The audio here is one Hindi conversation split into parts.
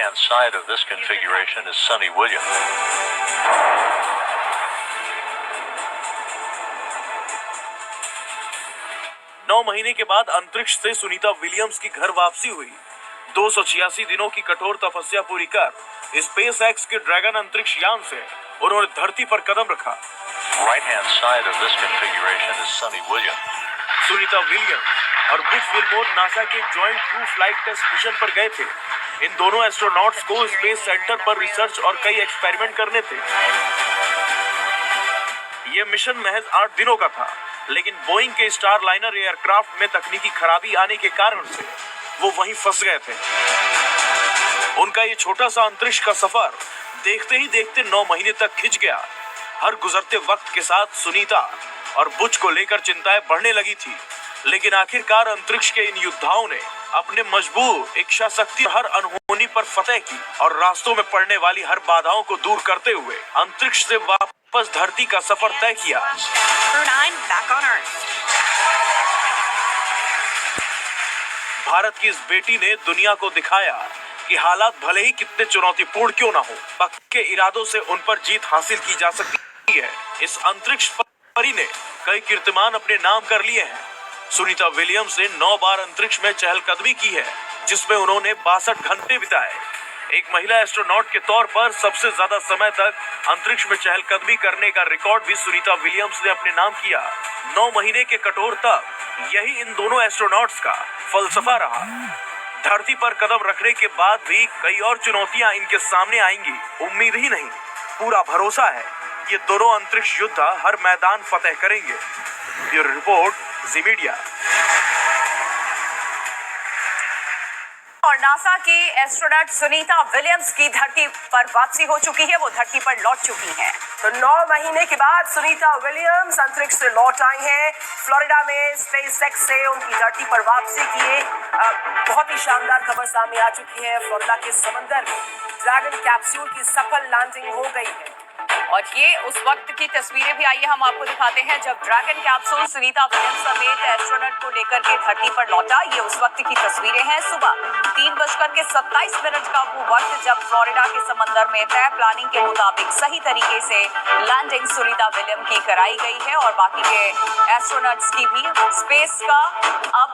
right-hand side of this configuration is Sunny Williams. नौ महीने के बाद अंतरिक्ष से सुनीता विलियम्स की घर वापसी हुई। 286 दिनों की कठोर तपस्या पूरी कर स्पेस एक्स के ड्रैगन अंतरिक्ष यान से उन्होंने धरती पर कदम रखा। Right-hand side of this configuration is Sunny Williams. Sunita Williams और बुच विल्मोर नासा के joint crew flight test mission पर गए थे। इन दोनों एस्ट्रोनॉट्स को स्पेस सेंटर पर रिसर्च और कई एक्सपेरिमेंट करने थे। यह मिशन महज 8 दिनों का था, लेकिन बोइंग के स्टारलाइनर एयरक्राफ्ट में तकनीकी खराबी आने के कारण से वो वहीं फंस गए थे। उनका ये छोटा सा अंतरिक्ष का सफर देखते ही देखते 9 महीने तक खिंच गया। हर गुजरते वक्त के साथ सुनीता और बुच को लेकर चिंताएं बढ़ने लगी थी, लेकिन आखिरकार अंतरिक्ष के इन योद्धाओं ने अपने मजबूर इच्छा शक्ति हर अनहोनी पर फतेह की और रास्तों में पड़ने वाली हर बाधाओं को दूर करते हुए अंतरिक्ष से वापस धरती का सफर तय किया। भारत की इस बेटी ने दुनिया को दिखाया कि हालात भले ही कितने चुनौतीपूर्ण क्यों ना हो, पक्के इरादों से उन पर जीत हासिल की जा सकती है। इस अंतरिक्ष परी ने कई कीर्तिमान अपने नाम कर लिए हैं। सुनीता विलियम्स ने 9 बार अंतरिक्ष में चहलकदमी की है, जिसमें उन्होंने 62 घंटे बिताए। एक महिला एस्ट्रोनॉट के तौर पर सबसे ज्यादा समय तक अंतरिक्ष में चहलकदमी करने का रिकॉर्ड भी सुनीता विलियम्स ने अपने नाम किया। 9 महीने के कठोर तप, यही इन दोनों एस्ट्रोनॉट्स का फलसफा रहा। धरती पर कदम रखने के बाद भी कई और चुनौतियां इनके सामने आएंगी, उम्मीद ही नहीं, पूरा भरोसा है। ये दोनों अंतरिक्ष योद्धा हर मैदान फतेह करेंगे। ब्यूरो रिपोर्ट, जी मीडिया। और नासा की एस्ट्रोनॉट सुनीता विलियम्स की धरती पर वापसी हो चुकी है, वो धरती पर लौट चुकी हैं। तो 9 महीने के बाद सुनीता विलियम्स अंतरिक्ष से लौट आई हैं। फ्लोरिडा में स्पेस एक्स से उनकी धरती पर वापसी की बहुत ही शानदार खबर सामने आ चुकी है। फ्लोरिडा के समंदर में ड्रैगन कैप्सूल की सफल लैंडिंग हो गई है और ये उस वक्त की तस्वीरें भी आइए हम आपको दिखाते हैं जब ड्रैगन कैप्सूल सुनीता विलियम्स समेत एस्ट्रोनॉट को लेकर के धरती पर लौटा। ये उस वक्त की तस्वीरें हैं। सुबह 3:27 का वो वक्त जब फ्लोरिडा के समंदर में तय प्लानिंग के मुताबिक सही तरीके से लैंडिंग सुनीता विलियम्स की कराई गई है और बाकी के एस्ट्रोनॉट्स की भी। स्पेस का अब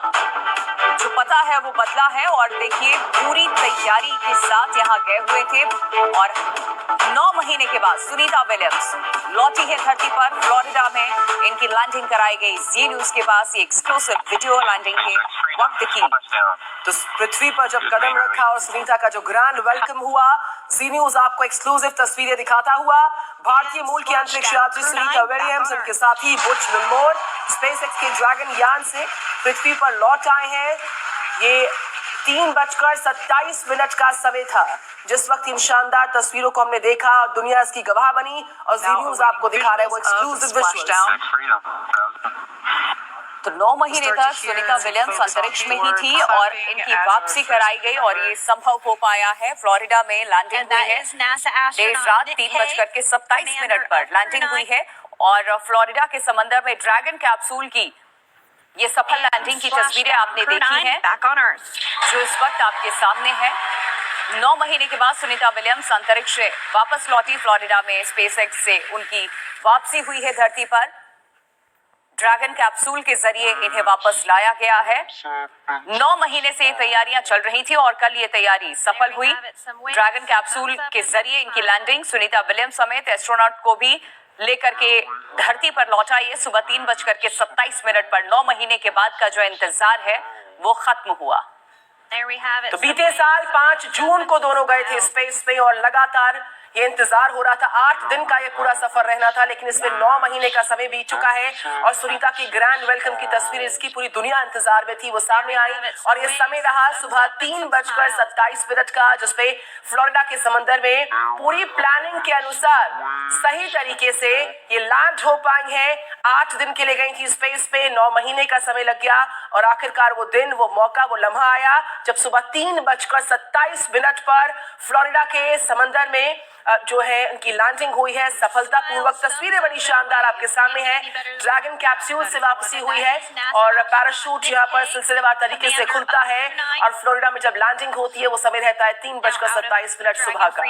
जो पता है वो बदला है और देखिए पूरी तैयारी के साथ यहाँ गए हुए थे और 9 महीने के बाद सुनीता विलियम्स लौटी है धरती पर। फ्लोरिडा में इनकी लैंडिंग कराई गई। जी न्यूज के पास ये एक्सक्लूसिव वीडियो लैंडिंग के वक्त की। तो पृथ्वी पर जब कदम रखा और सुनीता का जो ग्रैंड वेलकम हुआ, जी न्यूज आपको एक्सक्लूसिव तस्वीरें दिखाता हुआ। भारतीय मूल की अंतरिक्ष यात्री सुनीता विलियम्स उनके साथी बुच विल्मोर स्पेसएक्स के ड्रैगन यान से पृथ्वी पर लौट आए हैं। ये 3:27 का समय था जिस वक्त इन शानदार तस्वीरों को हमने देखा और दुनिया इसकी गवाह बनी और जी न्यूज आपको दिखा रहा है वो एक्सक्लूसिव विजुअल्स। तो 9 महीने तक सुनीता विलियम्स अंतरिक्ष में ही थी और इनकी वापसी कराई गई और ये संभव हो पाया है। फ्लोरिडा में लैंडिंग हुई है। देर रात 3:27 पर लैंडिंग हुई है और फ्लोरिडा के समंदर में ड्रैगन कैप्सूल की ये सफल लैंडिंग की तस्वीरें आपने देखी हैं जो इस वक्त आपके सामने है। 9 महीने के बाद सुनीता विलियम्स अंतरिक्ष से वापस लौटी। फ्लोरिडा में स्पेसएक्स से उनकी वापसी हुई है धरती पर। ड्रैगन कैप्सूल के जरिए इन्हें वापस लाया गया है। 9 महीने से तैयारियां चल रही थी और कल ये तैयारी सफल हुई। ड्रैगन कैप्सूल के जरिए इनकी लैंडिंग सुनीता विलियम्स समेत एस्ट्रोनॉट को भी लेकर के धरती पर लौटा। ये सुबह 3:27 पर 9 महीने के बाद का जो इंतजार है वो खत्म हुआ। तो बीते साल 5 जून को दोनों गए थे स्पेस पे और लगातार ये इंतजार हो रहा था। 8 दिन का ये पूरा सफर रहना था, लेकिन इसमें 9 महीने का समय बीत चुका है और सुनीता की ग्रैंड वेलकम की तस्वीर इसकी पूरी दुनिया इंतजार में थी, वो सामने आई और ये समय रहा सुबह 3:27 का जिसपे फ्लोरिडा के समंदर में पूरी प्लानिंग के अनुसार सही तरीके से ये लैंड हो पाई है। 8 दिन के लिए गई थी स्पेस पे, 9 महीने का समय लग गया और आखिरकार वो दिन, वो मौका, वो लम्हा आया जब सुबह 3:27 पर फ्लोरिडा के समंदर में जो है उनकी लैंडिंग हुई है सफलतापूर्वक। तस्वीरें बड़ी शानदार आपके सामने हैं। ड्रैगन कैप्सूल से वापसी हुई है और पैराशूट यहाँ पर सिलसिलेवार तरीके से खुलता है और फ्लोरिडा में जब लैंडिंग होती है वो समय रहता है 3:27 सुबह का।